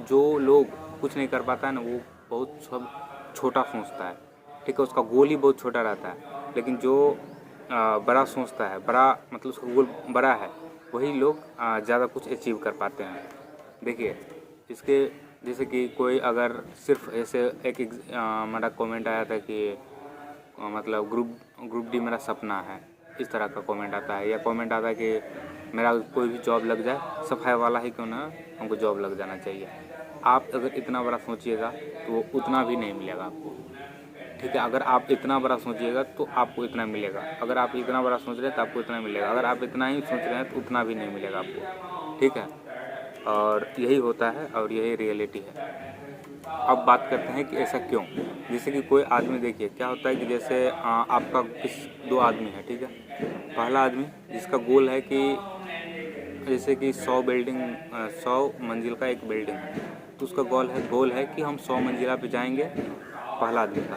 जो लोग कुछ नहीं कर पाता है ना, वो बहुत सब छोटा सोचता है, ठीक है, उसका गोल ही बहुत छोटा रहता है। लेकिन जो बड़ा सोचता है, बड़ा मतलब उसका गोल बड़ा है, वही लोग ज़्यादा कुछ अचीव कर पाते हैं। देखिए, इसके जैसे कि कोई अगर सिर्फ ऐसे मेरा कमेंट आया था कि मतलब ग्रुप डी मेरा सपना है, इस तरह का कमेंट आता है, या कमेंट आता है कि मेरा कोई भी जॉब लग जाए, सफाई वाला ही क्यों ना, हमको जॉब लग जाना चाहिए। आप अगर इतना बड़ा सोचिएगा तो वो उतना भी नहीं मिलेगा आपको, ठीक है। अगर आप इतना बड़ा सोचिएगा तो आपको इतना मिलेगा, अगर आप इतना बड़ा सोच रहे हैं तो आपको इतना मिलेगा, अगर आप इतना ही सोच रहे हैं तो उतना भी नहीं मिलेगा आपको, ठीक है। और यही होता है और यही रियलिटी है। अब बात करते हैं कि ऐसा क्यों। जैसे कि कोई आदमी, देखिए क्या होता है कि जैसे आपका दो आदमी है, ठीक है। पहला आदमी जिसका गोल है कि जैसे कि 100 मंजिल का एक बिल्डिंग है, तो उसका गोल है कि हम 100 मंजिला पे जाएंगे। पहला आदमी का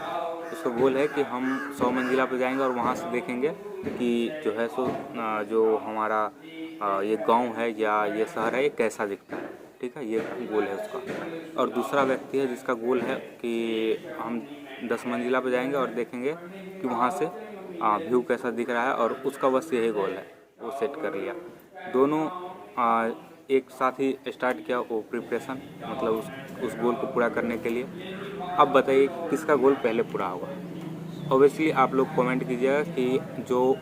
उसका गोल है कि हम 100 मंजिला पे जाएंगे और वहाँ से देखेंगे कि जो है सो जो हमारा ये गांव है या ये शहर है, ये कैसा दिखता है, ठीक है। ये गोल है उसका। और दूसरा व्यक्ति है जिसका गोल है कि हम 10 मंजिला पे जाएंगे और देखेंगे कि वहाँ से व्यू कैसा दिख रहा है, और उसका बस यही गोल है, वो सेट कर लिया। दोनों एक साथ ही स्टार्ट किया वो प्रिपरेशन, मतलब उस गोल को पूरा करने के लिए। अब बताइए किसका गोल पहले पूरा होगा। ऑब्वियसली आप लोग कमेंट कीजिएगा कि जो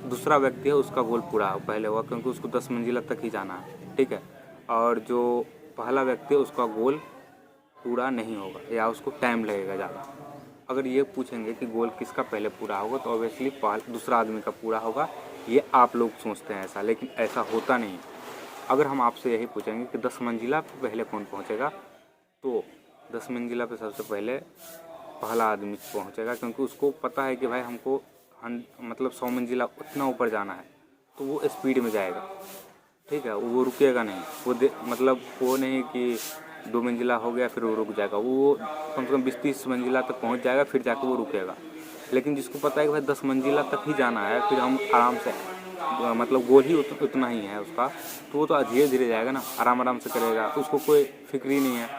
दूसरा व्यक्ति है उसका गोल पूरा पहले होगा, क्योंकि उसको 10 मंजिला तक ही जाना है, ठीक है। और जो पहला व्यक्ति है उसका गोल पूरा नहीं होगा या उसको टाइम लगेगा ज़्यादा। अगर ये पूछेंगे कि गोल किसका पहले पूरा होगा तो ऑब्वियसली दूसरा आदमी का पूरा होगा। ये आप लोग सोचते हैं ऐसा, लेकिन ऐसा होता नहीं। अगर हम आपसे यही पूछेंगे कि 10 मंजिला पे पहले कौन पहुंचेगा, तो 10 मंजिला पे सबसे पहले पहला आदमी पहुंचेगा, क्योंकि उसको पता है कि भाई हमको मतलब 100 मंजिला उतना ऊपर जाना है, तो वो स्पीड में जाएगा, ठीक है। वो रुकेगा नहीं, मतलब वो नहीं कि 2 मंजिला हो गया फिर वो रुक जाएगा, वो कम से कम 20-30 मंजिला तक पहुंच जाएगा, फिर जाकर वो रुकेगा। लेकिन जिसको पता है कि भाई 10 मंजिला तक ही जाना है, फिर हम आराम से मतलब गोल ही उतना ही है उसका, तो वो तो धीरे धीरे जाएगा ना, आराम से करेगा, उसको कोई फिक्र ही नहीं है।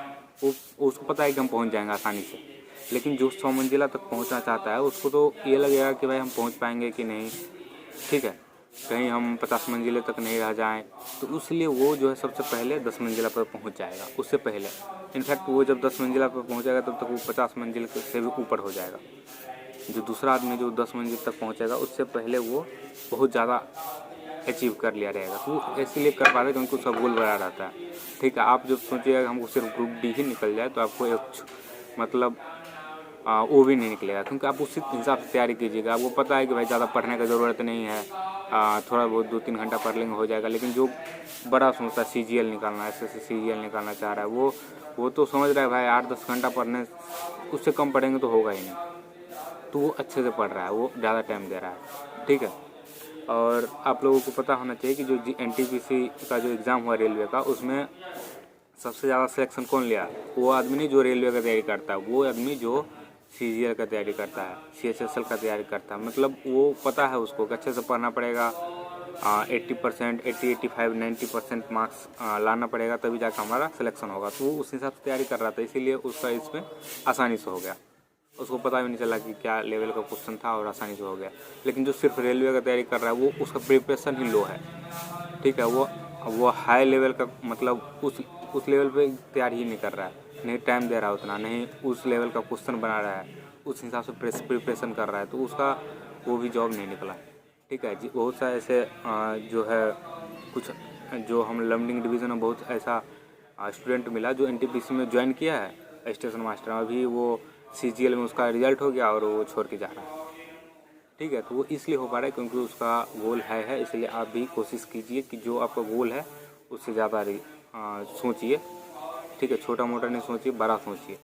उसको पता है कि हम पहुंच जाएंगे आसानी से। लेकिन जो 100 मंजिला तक पहुंचना चाहता है उसको तो ये लगेगा कि भाई हम पहुंच पाएंगे कि नहीं, ठीक है, कहीं हम 50 मंजिले तक नहीं रह जाएं, तो इसलिए वो जो है सबसे पहले 10 मंजिला पर पहुंच जाएगा। उससे पहले इनफैक्ट वो जब 10 मंजिला पर पहुंचेगा तब तक वो 50 मंजिल से भी ऊपर हो जाएगा। जो दूसरा आदमी जो 10 मंजिल तक पहुंचेगा उससे पहले वो बहुत ज़्यादा अचीव कर लिया रहेगा, तो वो इसीलिए कर पा रहे क्योंकि उसका गोल बड़ा रहता है, ठीक है। आप जब सोचिएगा कि हमको सिर्फ ग्रुप डी ही निकल जाए तो आपको एक मतलब वो भी नहीं निकलेगा, क्योंकि आप उसी हिसाब से तैयारी कीजिएगा। आपको पता है कि भाई ज़्यादा पढ़ने की ज़रूरत नहीं है, थोड़ा बहुत 2-3 घंटा पढ़ लेंगे हो जाएगा। लेकिन जो बड़ा सोचता है CGL निकालना है, SSC CGL निकालना चाह रहा है, वो तो समझ रहा है भाई 8-10 घंटा पढ़ने, उससे कम पढ़ेंगे तो होगा ही नहीं, तो वो अच्छे से पढ़ रहा है, वो ज़्यादा टाइम दे रहा है, ठीक है। और आप लोगों को पता होना चाहिए कि जो NTPC का जो एग्ज़ाम हुआ रेलवे का, उसमें सबसे ज़्यादा सिलेक्शन कौन लिया? वो आदमी नहीं जो रेलवे का तैयारी करता है, वो आदमी जो CGL का तैयारी करता है, CHSL का तैयारी करता है। मतलब वो पता है उसको कि अच्छे से पढ़ना पड़ेगा, 80%, 80-85, 90% मार्क्स लाना पड़ेगा, तभी जाकर हमारा सिलेक्शन होगा। तो वो उस हिसाब से तैयारी कर रहा था, इसीलिए उसका इसमें आसानी से हो गया। उसको पता भी नहीं चला कि क्या लेवल का क्वेश्चन था और आसानी से हो गया। लेकिन जो सिर्फ रेलवे का तैयारी कर रहा है, वो उसका प्रिपरेशन ही लो है, ठीक है। वो हाई लेवल का मतलब उस लेवल पे तैयारी ही नहीं कर रहा है, नहीं टाइम दे रहा है उतना, नहीं उस लेवल का क्वेश्चन बना रहा है, उस हिसाब से प्रिपरेशन कर रहा है, तो उसका वो भी जॉब नहीं निकला, ठीक है जी। बहुत सा ऐसे जो है कुछ जो हम लमडिंग डिवीज़न में बहुत ऐसा स्टूडेंट मिला जो NTPC में ज्वाइन किया है स्टेशन मास्टर, अभी वो CGL में उसका रिजल्ट हो गया और वो छोड़ के जा रहा है, ठीक है। तो वो इसलिए हो पा रहा है क्योंकि उसका गोल है, इसलिए आप भी कोशिश कीजिए कि जो आपका गोल है उससे ज़्यादा सोचिए, ठीक है। छोटा मोटा नहीं सोचिए, बड़ा सोचिए।